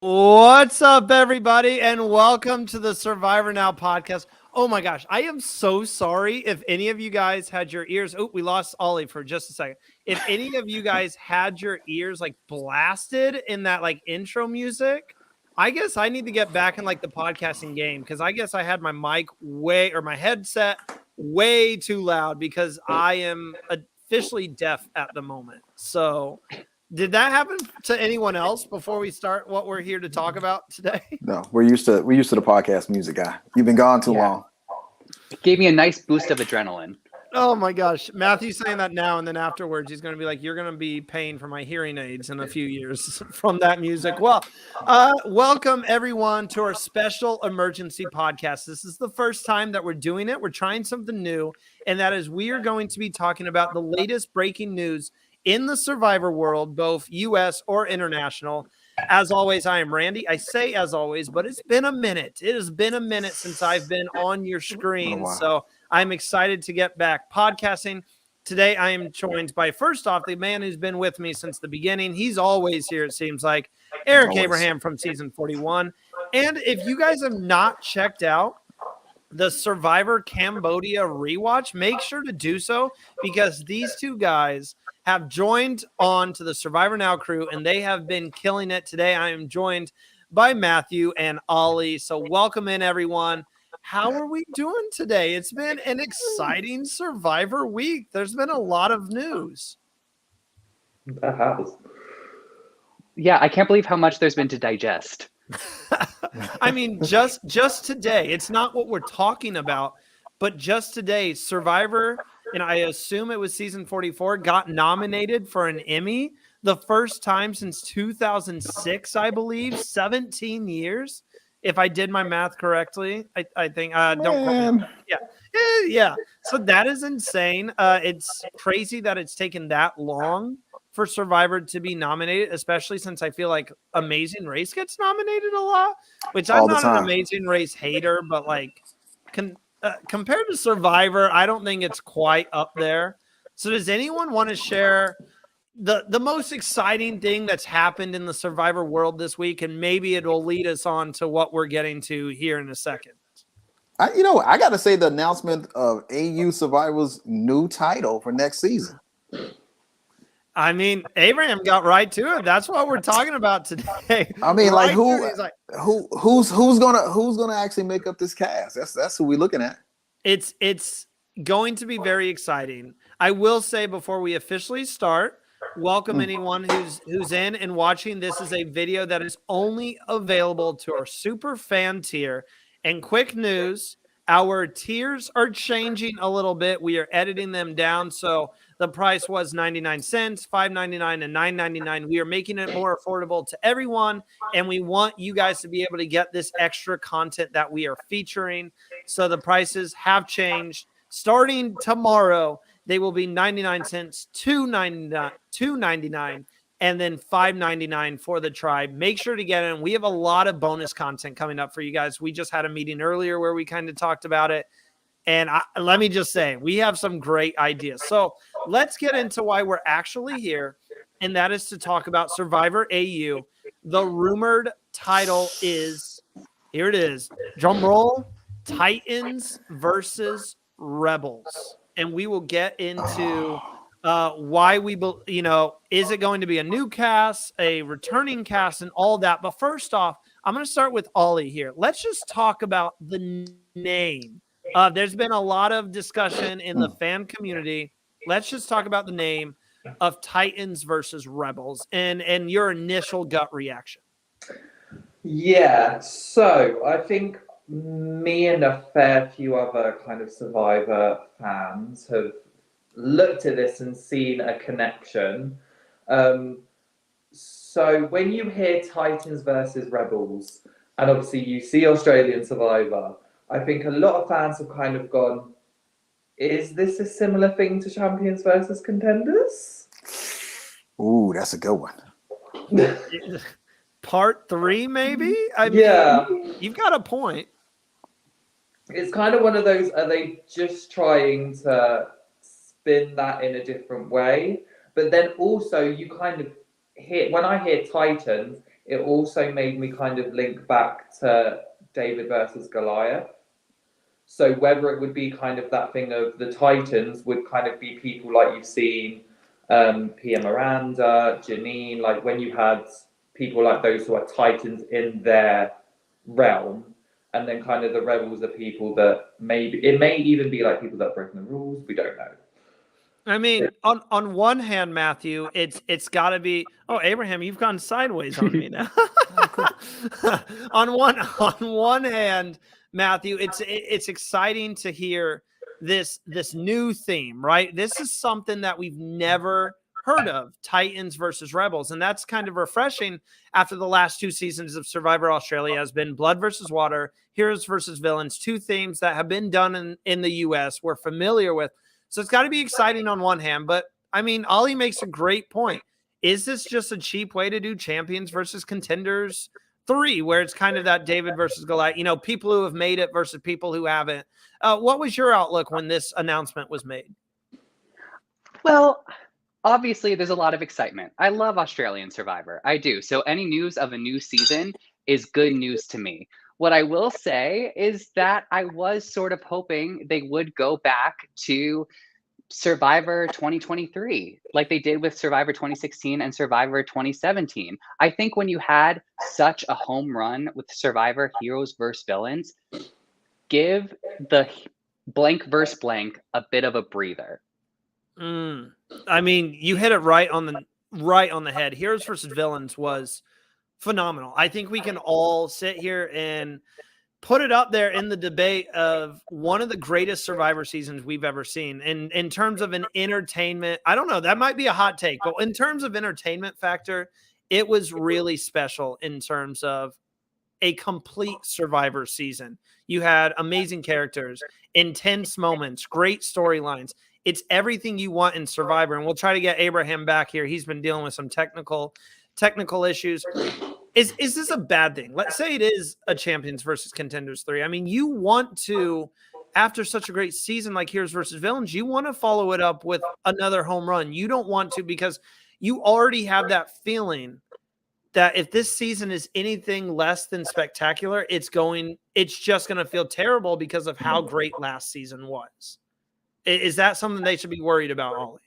What's up, everybody, and welcome to the Survivor Now podcast. Oh my gosh, I am so sorry if any of you guys had your ears. Oh, we lost Oli for just a second. If any of you guys had your ears like blasted in that like intro music, I guess I need to get back in like the podcasting game because I guess I had my mic my headset way too loud because I am officially deaf at the moment. So. Did that happen to anyone else before we start what we're here to talk about today? No, we're used to the podcast music, guy. You've been gone too long. It gave me a nice boost of adrenaline. Oh my gosh. Matthew's saying that now, and then afterwards he's going to be like, you're going to be paying for my hearing aids in a few years from that music. Well, welcome everyone to our special emergency podcast. This is the first time that we're doing it. We're trying something new, and that is we are going to be talking about the latest breaking news in the Survivor world, both U.S. or international. As always, I am Randy. I say as always, but it's been a minute. It has been a minute since I've been on your screen. Oh, wow. So I'm excited to get back podcasting. Today, I am joined by, first off, the man who's been with me since the beginning. He's always here, it seems like, Eric Always. Abraham from season 41. And if you guys have not checked out the Survivor Cambodia rewatch, make sure to do so because these two guys have joined on to the Survivor Now crew, and they have been killing it. Today, I am joined by Matthew and Oli. So welcome in, everyone. How are we doing today? It's been an exciting Survivor week. There's been a lot of news. That has. Yeah, I can't believe how much there's been to digest. I mean, just today, it's not what we're talking about, but just today, Survivor, and I assume it was season 44, got nominated for an Emmy, the first time since 2006, I believe, 17 years, if I did my math correctly. I think, don't quote me. Yeah. So that is insane. It's crazy that it's taken that long for Survivor to be nominated, especially since I feel like Amazing Race gets nominated a lot, which I'm not an Amazing Race hater, but like compared to Survivor, I don't think it's quite up there. So does anyone want to share the most exciting thing that's happened in the Survivor world this week? And maybe it will lead us on to what we're getting to here in a second. I got to say the announcement of AU Survivor's new title for next season. I mean, Abraham got right to it. That's what we're talking about today. I mean, right who's gonna actually make up this cast? That's who we're looking at. It's going to be very exciting. I will say before we officially start, welcome anyone who's in and watching. This is a video that is only available to our super fan tier. And quick news, our tiers are changing a little bit. We are editing them down. So the price was 99 cents, $5.99, and $9.99. We are making it more affordable to everyone, and we want you guys to be able to get this extra content that we are featuring. So the prices have changed. Starting tomorrow, they will be 99 cents, $2.99, and then $5.99 for the tribe. Make sure to get in. We have a lot of bonus content coming up for you guys. We just had a meeting earlier where we kind of talked about it. And let me just say, we have some great ideas. So let's get into why we're actually here, and that is to talk about Survivor AU. The rumored title is, here it is, drum roll, Titans versus Rebels. And we will get into why is it going to be a new cast, a returning cast, and all that. But first off, I'm going to start with Oli here. Let's just talk about the name. There's been a lot of discussion in the fan community. Let's just talk about the name of Titans versus Rebels and your initial gut reaction. Yeah, so I think me and a fair few other kind of Survivor fans have looked at this and seen a connection. So when you hear Titans versus Rebels, and obviously you see Australian Survivor, I think a lot of fans have kind of gone, is this a similar thing to Champions versus Contenders? Ooh, that's a good one. Part 3, maybe? I mean, Yeah. You've got a point. It's kind of one of those, are they just trying to spin that in a different way? But then also you kind of hear, when I hear Titans, it also made me kind of link back to David versus Goliath. So whether it would be kind of that thing of the Titans would kind of be people like you've seen, Pia Miranda, Janine, like when you had people like those who are Titans in their realm, and then kind of the Rebels are people that maybe, it may even be like people that have broken the rules, we don't know. I mean, on one hand, Matthew, it's got to be. Oh, Abraham, you've gone sideways on me now. on one hand, Matthew, it's exciting to hear this new theme, right? This is something that we've never heard of, Titans versus Rebels, and that's kind of refreshing after the last 2 seasons of Survivor Australia has been blood versus water, heroes versus villains, 2 themes that have been done in the US we're familiar with. So it's got to be exciting on one hand, but I mean, Oli makes a great point. Is this just a cheap way to do champions versus contenders 3, where it's kind of that David versus Goliath, people who have made it versus people who haven't? What was your outlook when this announcement was made? Well, obviously there's a lot of excitement. I love Australian Survivor. I do. So any news of a new season is good news to me. What I will say is that I was sort of hoping they would go back to Survivor 2023, like they did with Survivor 2016 and Survivor 2017. I think when you had such a home run with Survivor Heroes versus Villains, give the blank versus blank a bit of a breather. I mean, you hit it right on the head. Heroes versus Villains was phenomenal. I think we can all sit here and put it up there in the debate of one of the greatest Survivor seasons we've ever seen. And in terms of an entertainment, I don't know, that might be a hot take, but in terms of entertainment factor, it was really special in terms of a complete Survivor season. You had amazing characters, intense moments, great storylines. It's everything you want in Survivor. And we'll try to get Abraham back here. He's been dealing with some technical issues. Is this a bad thing? Let's say it is a champions versus contenders 3. I mean, you want to, after such a great season like Heroes versus Villains, you want to follow it up with another home run. You don't want to, because you already have that feeling that if this season is anything less than spectacular, it's just going to feel terrible because of how great last season was. Is that something they should be worried about, Oli?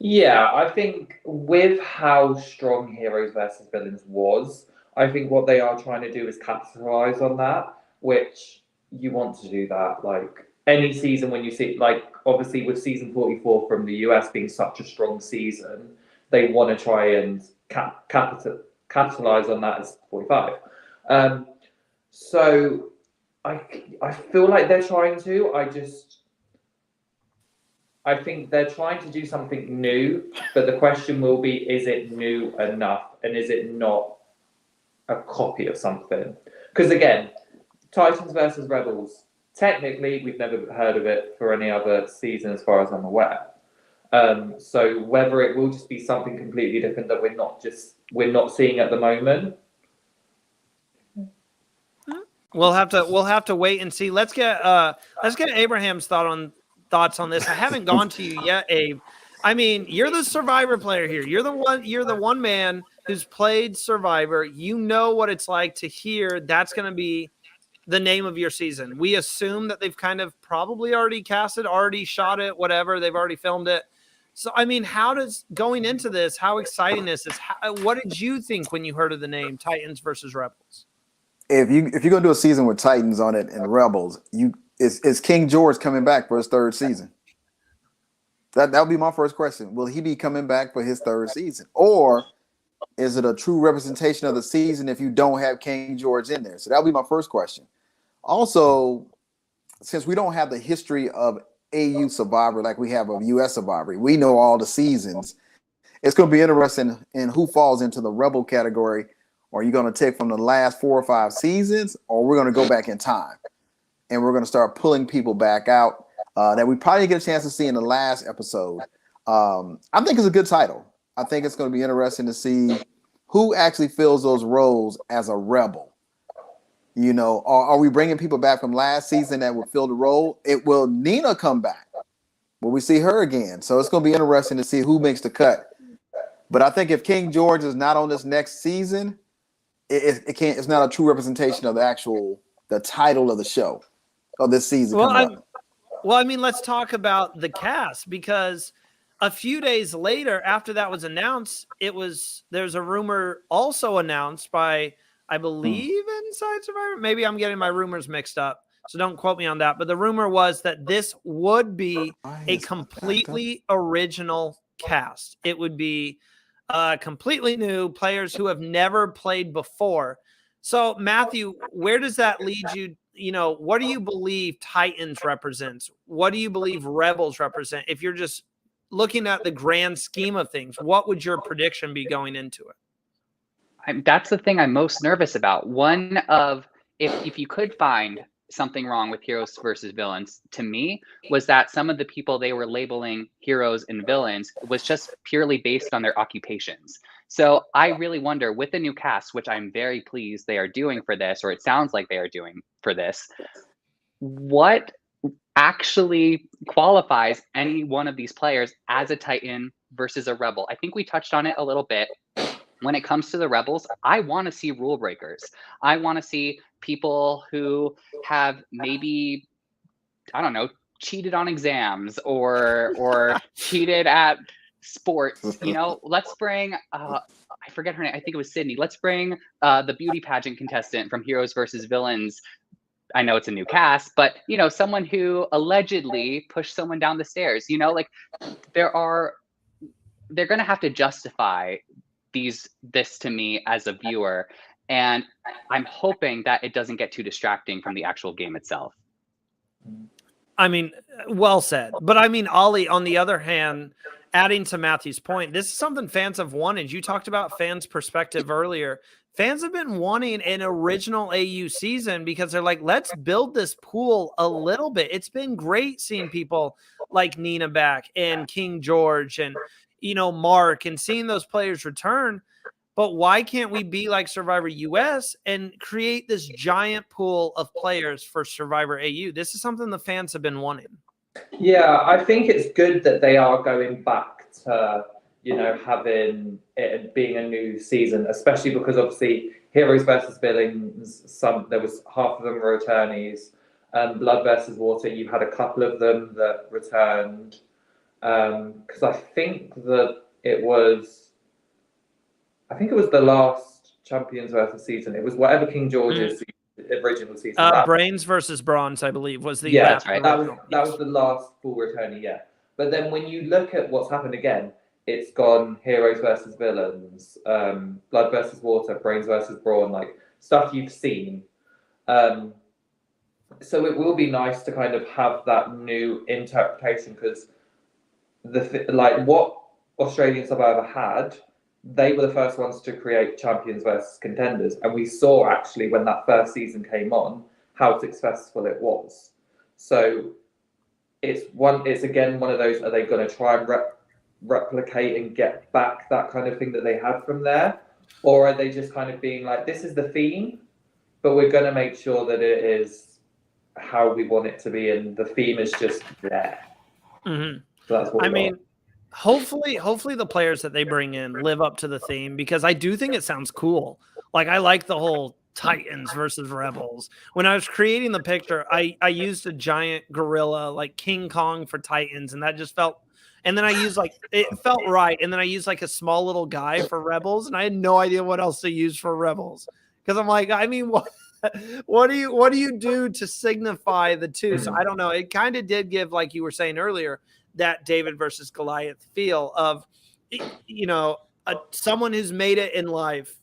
Yeah, I think with how strong Heroes versus Villains was, I think what they are trying to do is capitalize on that, which you want to do that. Like any season when you see, like obviously with season 44 from the US being such a strong season, they want to try and capitalize on that as 45. So I feel like they're trying to. I think they're trying to do something new, but the question will be, is it new enough? And is it not a copy of something? Because again, Titans versus Rebels, technically, we've never heard of it for any other season as far as I'm aware. So whether it will just be something completely different that we're not seeing at the moment. We'll have to wait and see. Let's get Abraham's thoughts on this. I haven't gone to you yet, Abe. I mean, you're the Survivor player here. You're the one man who's played Survivor. You know what it's like to hear that's going to be the name of your season. We assume that they've kind of probably already cast it, already shot it, whatever. They've already filmed it. So, I mean, going into this, how exciting is this? What did you think when you heard of the name Titans versus Rebels? If you're gonna do a season with Titans on it and Rebels, is King George coming back for his 3rd season? That would be my first question. Will he be coming back for his 3rd season, or is it a true representation of the season if you don't have King George in there? So that would be my first question. Also, since we don't have the history of AU Survivor like we have of US Survivor, we know all the seasons. It's going to be interesting in who falls into the Rebel category. Are you going to take from the last 4 or 5 seasons, or we're going to go back in time and we're going to start pulling people back out that we probably get a chance to see in the last episode? I think it's a good title. I think it's going to be interesting to see who actually fills those roles as a rebel. Are we bringing people back from last season that would fill the role? Will Nina come back? Will we see her again? So it's going to be interesting to see who makes the cut. But I think if King George is not on this next season, it can't. It's not a true representation of the title of the show of this season coming up. Well, I mean, let's talk about the cast, because a few days later, after that was announced, there's a rumor also announced by, I believe, Inside Survivor. Maybe I'm getting my rumors mixed up, so don't quote me on that. But the rumor was that this would be a completely original cast. It would be completely new players who have never played before. So, Matthew, where does that lead you? You know, what do you believe Titans represents? What do you believe Rebels represent? If you're just looking at the grand scheme of things, what would your prediction be going into it? That's the thing I'm most nervous about. One of, if you could find something wrong with heroes versus villains, to me, was that some of the people they were labeling heroes and villains was just purely based on their occupations. So I really wonder, with the new cast, which I'm very pleased they are doing for this, or it sounds like they are doing for this, what actually qualifies any one of these players as a Titan versus a Rebel? I think we touched on it a little bit. When it comes to the Rebels, I want to see rule breakers. I want to see people who have maybe, I don't know, cheated on exams or cheated at sports. You know, let's bring I forget her name. I think it was Sydney. Let's bring the beauty pageant contestant from Heroes versus Villains. I know it's a new cast, but you know, someone who allegedly pushed someone down the stairs. You know, like they're going to have to justify this to me as a viewer, and I'm hoping that it doesn't get too distracting from the actual game itself. I mean, well said. But I mean, Oli, on the other hand, adding to Matthew's point, this is something fans have wanted. You talked about fans' perspective earlier. Fans have been wanting an original AU season because they're like, let's build this pool a little bit. It's been great seeing people like Nina back and King George and, you know, Mark, and seeing those players return. But why can't we be like Survivor US and create this giant pool of players for Survivor AU? This is something the fans have been wanting. Yeah, I think it's good that they are going back to, you know, having it being a new season, especially because obviously Heroes versus Villains, there was half of them were returnees. Blood versus Water, you had a couple of them that returned. Because I think it was the last Champions versus season. It was whatever King George's original season. Brains versus Bronze, I believe, was the last. That's right. That was the last full returnee. Yeah, but then when you look at what's happened again, it's gone Heroes versus Villains, Blood versus Water, Brains versus Brawn, like stuff you've seen. So it will be nice to kind of have that new interpretation, because like what Australian Survivor had, they were the first ones to create champions versus contenders, and we saw actually when that first season came on how successful it was. So it's again one of those, are they going to try and replicate and get back that kind of thing that they had from there, or are they just kind of being like, this is the theme, but we're going to make sure that it is how we want it to be, and the theme is just there. Mm-hmm. So that's what I mean, hopefully the players that they bring in live up to the theme, because I do think it sounds cool. Like, I like the whole Titans versus Rebels. When I was creating the picture, I used a giant gorilla, like King Kong for Titans, and that just felt, and then I used it felt right. And then I used like a small little guy for Rebels, and I had no idea what else to use for Rebels. Because I'm like, I mean, what do you do to signify the two? So I don't know. It kind of did give, like you were saying earlier, that David versus Goliath feel of, you know, someone who's made it in life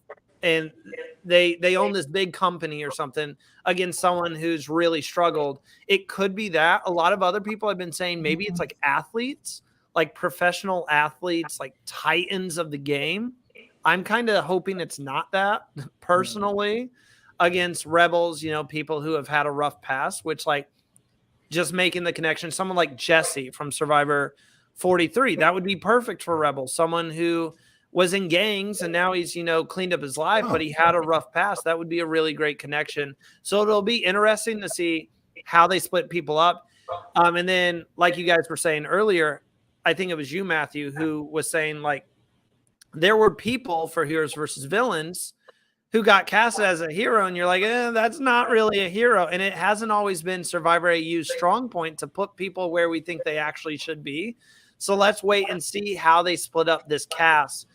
and they own this big company or something against someone who's really struggled. It could be that. A lot of other people have been saying maybe it's like athletes, like professional athletes, like titans of the game. I'm kind of hoping it's not that, personally, against Rebels, you know, people who have had a rough past, which, like, just making the connection, someone like Jesse from Survivor 43, that would be perfect for Rebels. Someone who was in gangs and now he's, you know, cleaned up his life, but he had a rough past. That would be a really great connection. So it'll be interesting to see how they split people up. And then, like you guys were saying earlier, I think it was you, Matthew, who was saying, like, there were people for Heroes versus Villains who got casted as a hero, and you're like, that's not really a hero. And it hasn't always been Survivor AU's strong point to put people where we think they actually should be. So let's wait and see how they split up this cast.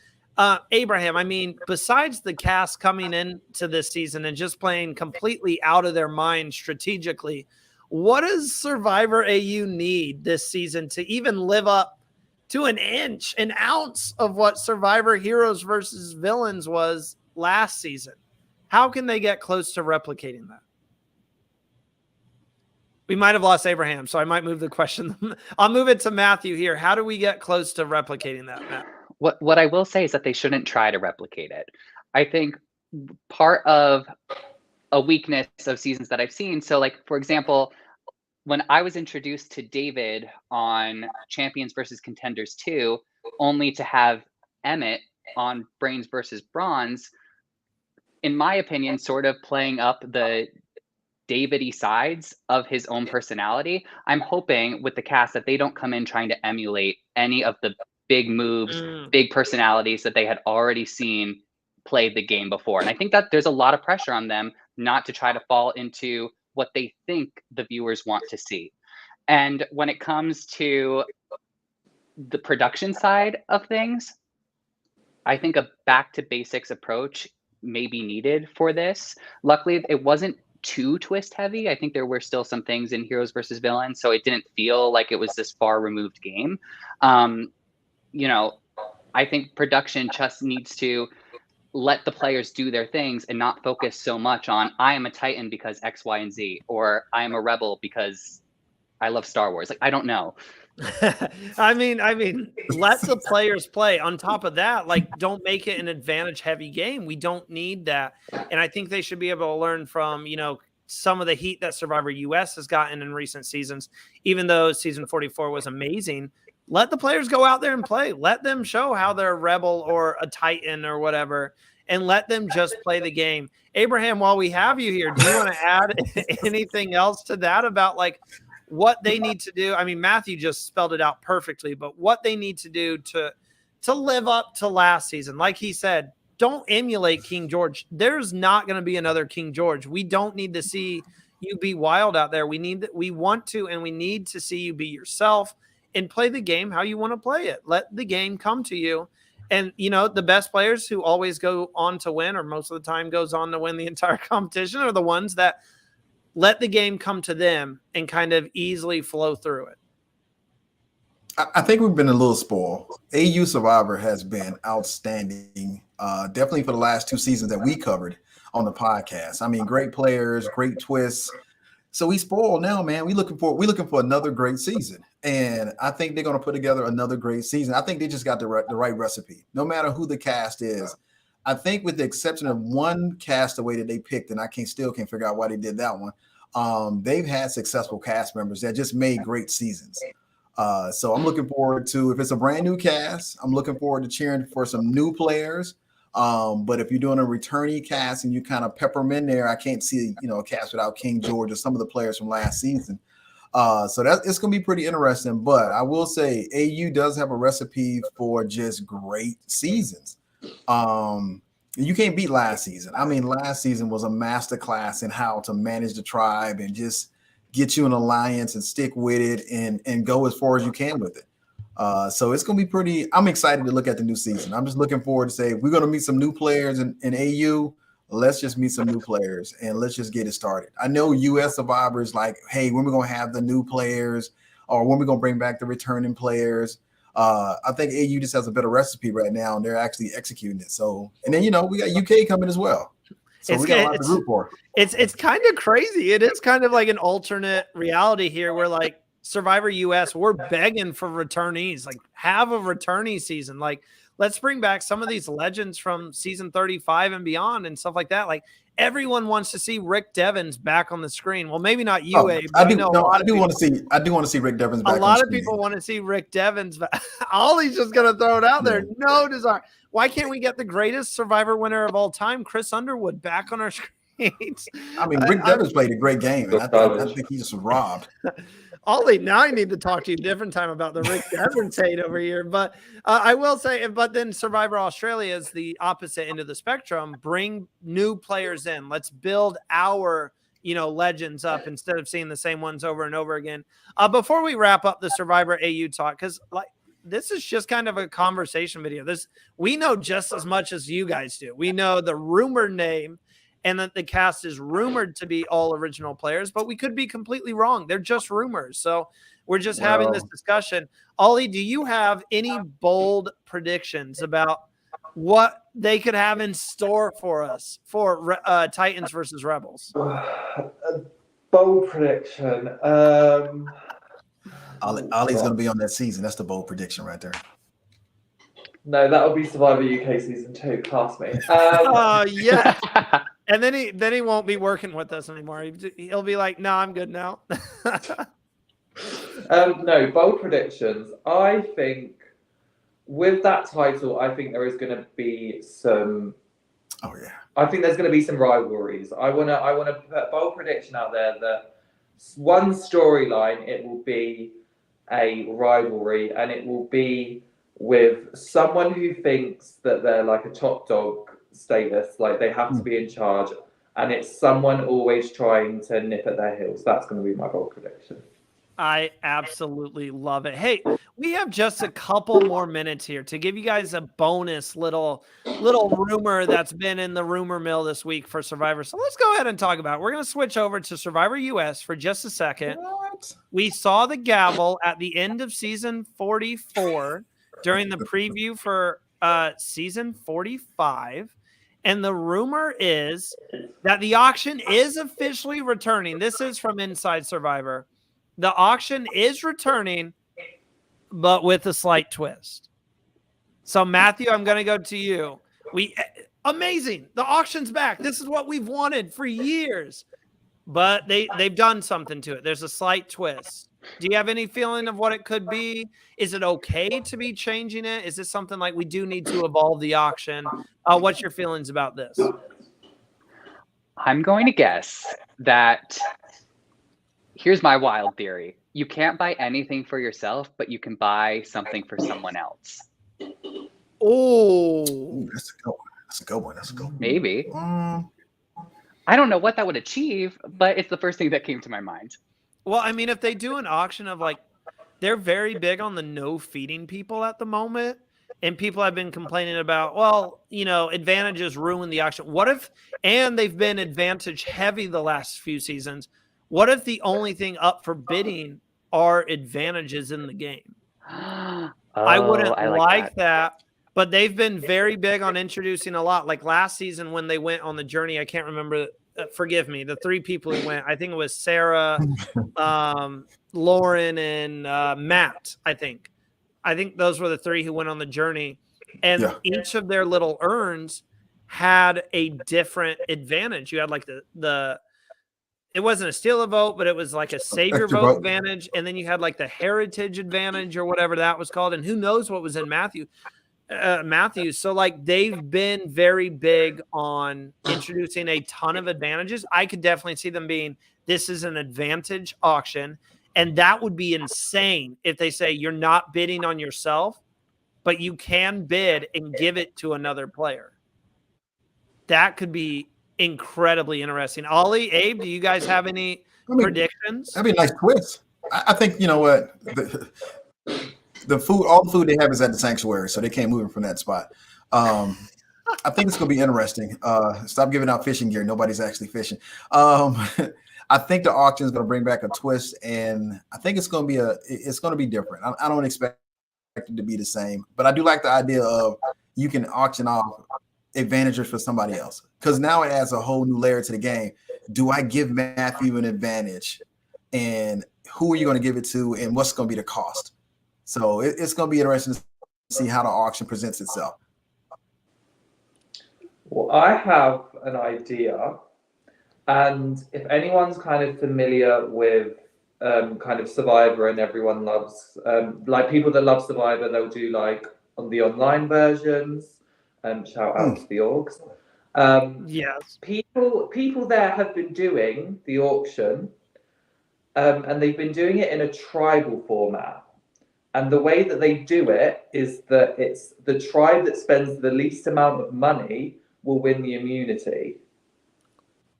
Abraham, I mean, besides the cast coming into this season and just playing completely out of their mind strategically, what does Survivor AU need this season to even live up to an ounce of what Survivor Heroes versus Villains was last season? How can they get close to replicating that? We might have lost Abraham, so I might move the question. I'll move it to Matthew here. How do we get close to replicating that, Matt? What I will say is that they shouldn't try to replicate it. I think part of a weakness of seasons that I've seen, so like, for example, when I was introduced to David on Champions versus Contenders 2, only to have Emmett on Brains versus Bronze, in my opinion, sort of playing up the David-y sides of his own personality. I'm hoping with the cast that they don't come in trying to emulate any of the big moves, big personalities that they had already seen play the game before. And I think that there's a lot of pressure on them not to try to fall into what they think the viewers want to see. And when it comes to the production side of things, I think a back to basics approach may be needed for this. Luckily, it wasn't too twist heavy. I think there were still some things in Heroes versus Villains, so it didn't feel like it was this far removed game. You know, I think production just needs to let the players do their things and not focus so much on I am a Titan because X, Y, and Z, or I am a rebel because I love Star Wars. Like, I don't know. I mean, let the players play. On top of that, like, don't make it an advantage heavy game. We don't need that. And I think they should be able to learn from, you know, some of the heat that Survivor US has gotten in recent seasons, even though season 44 was amazing. Let the players go out there and play. Let them show how they're a rebel or a Titan or whatever, and let them just play the game. Abraham, while we have you here, do you want to add anything else to that about like what they need to do? I mean, Matthew just spelled it out perfectly, but what they need to do to live up to last season. Like he said, don't emulate King George. There's not going to be another King George. We don't need to see you be wild out there. We want to, and we need to see you be yourself and play the game how you want to play it. Let the game come to you. And, you know, the best players who always go on to win, or most of the time goes on to win the entire competition, are the ones that let the game come to them and kind of easily flow through it. I think we've been a little spoiled. AU Survivor has been outstanding, definitely for the last 2 seasons that we covered on the podcast. I mean, great players, great twists. So we spoiled now, man. We're looking for another great season, and I think they're going to put together another great season. I think they just got the right recipe, no matter who the cast is. I think, with the exception of one castaway that they picked, and I still can't figure out why they did that one. They've had successful cast members that just made great seasons. So I'm looking forward to, if it's a brand new cast, I'm looking forward to cheering for some new players. But if you're doing a returnee cast and you kind of pepper them in there, I can't see, you know, a cast without King George or some of the players from last season. So it's going to be pretty interesting. But I will say AU does have a recipe for just great seasons. You can't beat last season. I mean, last season was a masterclass in how to manage the tribe and just get you an alliance and stick with it and go as far as you can with it. So it's going to be pretty. I'm excited to look at the new season. I'm just looking forward to say, we're going to meet some new players in AU. Let's just meet some new players and let's just get it started. I know US Survivor is like, hey, when we're going to have the new players, or when we're going to bring back the returning players. I think AU just has a better recipe right now, and they're actually executing it. So, and then, you know, we got UK coming as well. So we got a lot to root for. It's kind of crazy. It is kind of like an alternate reality here where, like, Survivor US, we're begging for returnees. Like, have a returnee season. Like, let's bring back some of these legends from season 35 and beyond and stuff like that. Like, everyone wants to see Rick Devens back on the screen. Well, maybe not you, Abe. I do want to see Rick Devens back. A lot of people want to see Rick Devens back. Ollie's just going to throw it out there. No desire. Why can't we get the greatest Survivor winner of all time, Chris Underwood, back on our screen? I mean, Rick Devers played a great game, and I think he just was robbed. Ollie, now I need to talk to you a different time about the Rick Devers hate over here. But I will say, but then Survivor Australia is the opposite end of the spectrum. Bring new players in. Let's build our legends up instead of seeing the same ones over and over again. Before we wrap up the Survivor AU talk, because this is just kind of a conversation video. We know just as much as you guys do. We know the rumored name and that the cast is rumored to be all original players, but we could be completely wrong. They're just rumors. So we're just having this discussion. Ollie, do you have any bold predictions about what they could have in store for us for Titans versus Rebels? A bold prediction. Ollie's going to be on that season. That's the bold prediction right there. No, that'll be Survivor UK season 2. Class me. Yeah. And then he won't be working with us anymore. He'll be like, "No, I'm good now." No, bold predictions. I think with that title, I think there is going to be some. Oh yeah. I think there's going to be some rivalries. I want to put a bold prediction out there that one storyline, it will be a rivalry, and it will be with someone who thinks that they're like a top dog status, like they have to be in charge, and it's someone always trying to nip at their heels. That's going to be my bold prediction. I absolutely love it. Hey, we have just a couple more minutes here to give you guys a bonus little rumor that's been in the rumor mill this week for Survivor. So let's go ahead and talk about it. We're going to switch over to Survivor US for just a second. What? We saw the gavel at the end of season 44 during the preview for season 45. And the rumor is that the auction is officially returning. This is from Inside Survivor. The auction is returning, but with a slight twist. So, Matthew, I'm going to go to you. Amazing. The auction's back. This is what we've wanted for years. But they've done something to it. There's a slight twist. Do you have any feeling of what it could be? Is it okay to be changing it? Is this something like we do need to evolve the auction? What's your feelings about this? I'm going to guess that here's my wild theory. You can't buy anything for yourself, but you can buy something for someone else. Oh, That's a good one. Maybe. I don't know what that would achieve, but it's the first thing that came to my mind. Well, I mean, if they do an auction of they're very big on the no feeding people at the moment. And people have been complaining about, advantages ruin the auction. And they've been advantage heavy the last few seasons. What if the only thing up for bidding are advantages in the game? I wouldn't like that. But they've been very big on introducing a lot. Like last season when they went on the journey, I can't remember. Forgive me. The three people who went, I think it was Sarah, Lauren, and Matt, I think. I think those were the three who went on the journey. And each of their little urns had a different advantage. You had like it wasn't a steal a vote, but it was like a savior vote advantage. And then you had like the heritage advantage or whatever that was called. And who knows what was in Matthew. So like they've been very big on introducing a ton of advantages. I could definitely see them being, this is an advantage auction. And that would be insane if they say you're not bidding on yourself, but you can bid and give it to another player. That could be incredibly interesting. Ollie, Abe, do you guys have any predictions? That'd be a nice twist. I think, you know what? The food, all the food they have is at the sanctuary, so they can't move it from that spot. I think it's going to be interesting. Stop giving out fishing gear. Nobody's actually fishing. I think the auction is going to bring back a twist, and I think it's going to be different. I don't expect it to be the same, but I do like the idea of you can auction off advantages for somebody else, because now it adds a whole new layer to the game. Do I give Matthew an advantage, and who are you going to give it to, and what's going to be the cost? So it's going to be interesting to see how the auction presents itself. Well, I have an idea. And if anyone's kind of familiar with kind of Survivor, and everyone loves, like people that love Survivor, they'll do like on the online versions, shout out to the orgs. Yes. People there have been doing the auction, and they've been doing it in a tribal format. And the way that they do it is that it's the tribe that spends the least amount of money will win the immunity.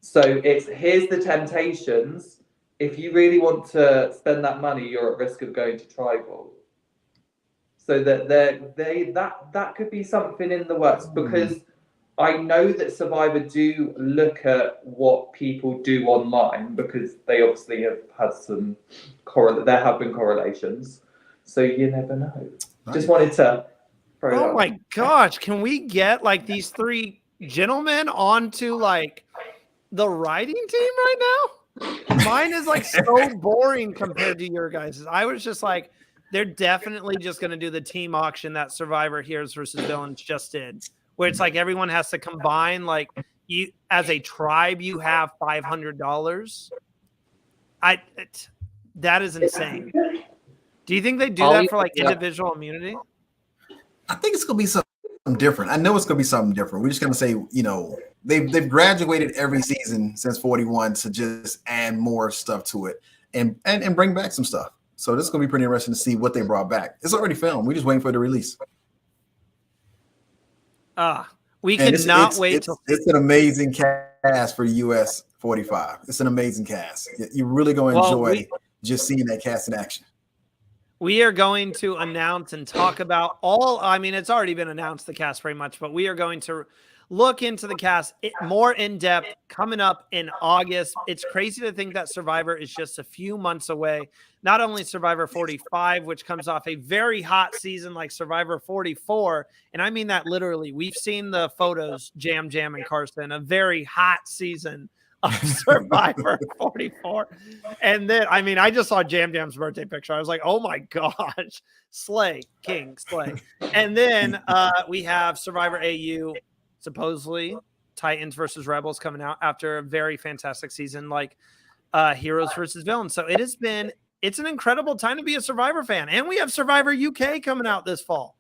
So it's here's the temptations. If you really want to spend that money, you're at risk of going to tribal. So that could be something in the works, because I know that Survivor do look at what people do online, because they obviously have had some there have been correlations. So you never know. Just wanted to throw it Oh out. my gosh, can we get like these three gentlemen onto like the writing team right now? Mine is like so boring compared to your guys'. I was just like, they're definitely just going to do the team auction that Survivor Heroes versus Villains just did, where it's like everyone has to combine. Like you, as a tribe, you have $500. That is insane. Do you think they do that for like individual immunity? I think it's gonna be something different. I know it's gonna be something different. We're just gonna say, they've graduated every season since 41 to just add more stuff to it and bring back some stuff. So this is gonna be pretty interesting to see what they brought back. It's already filmed. We're just waiting for the release. We cannot wait. It's an amazing cast for US 45. It's an amazing cast. You're really gonna enjoy just seeing that cast in action. We are going to announce and talk about it's already been announced, the cast pretty much, but we are going to look into the cast more in depth coming up in August. It's crazy to think that Survivor is just a few months away. Not only Survivor 45, which comes off a very hot season like Survivor 44, and I mean that literally. We've seen the photos, Jam and Carson, a very hot season of Survivor 44. And then, I just saw Jam's birthday picture. I was like, oh my gosh, slay, king, slay. And then we have Survivor AU, supposedly Titans versus Rebels coming out after a very fantastic season like Heroes versus Villains. So it's an incredible time to be a Survivor fan. And we have Survivor UK coming out this fall.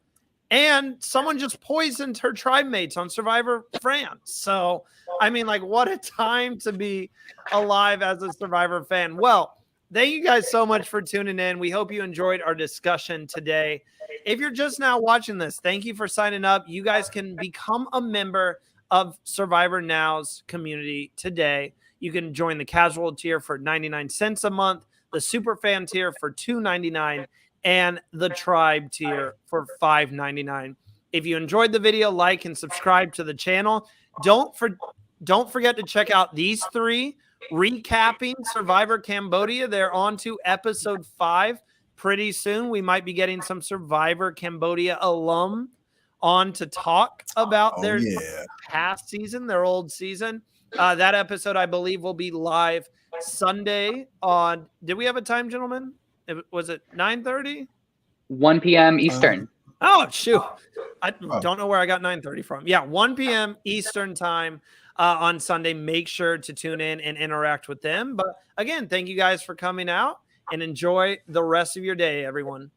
And someone just poisoned her tribe mates on Survivor France. So, what a time to be alive as a Survivor fan. Well, thank you guys so much for tuning in. We hope you enjoyed our discussion today. If you're just now watching this, thank you for signing up. You guys can become a member of Survivor Now's community today. You can join the casual tier for 99 cents a month, the super fan tier for $2.99, and the tribe tier for $5.99. If you enjoyed the video, like and subscribe to the channel. Don't forget to check out these three recapping Survivor Cambodia. They're on to episode 5 pretty soon. We might be getting some Survivor Cambodia alum on to talk about their past season, their old season. That episode, I believe, will be live Sunday on. Did we have a time, gentlemen? Was it 9:30? 1 p.m. Eastern. Oh, shoot. I don't know where I got 9:30 from. Yeah, 1 p.m. Eastern time on Sunday. Make sure to tune in and interact with them. But again, thank you guys for coming out and enjoy the rest of your day, everyone.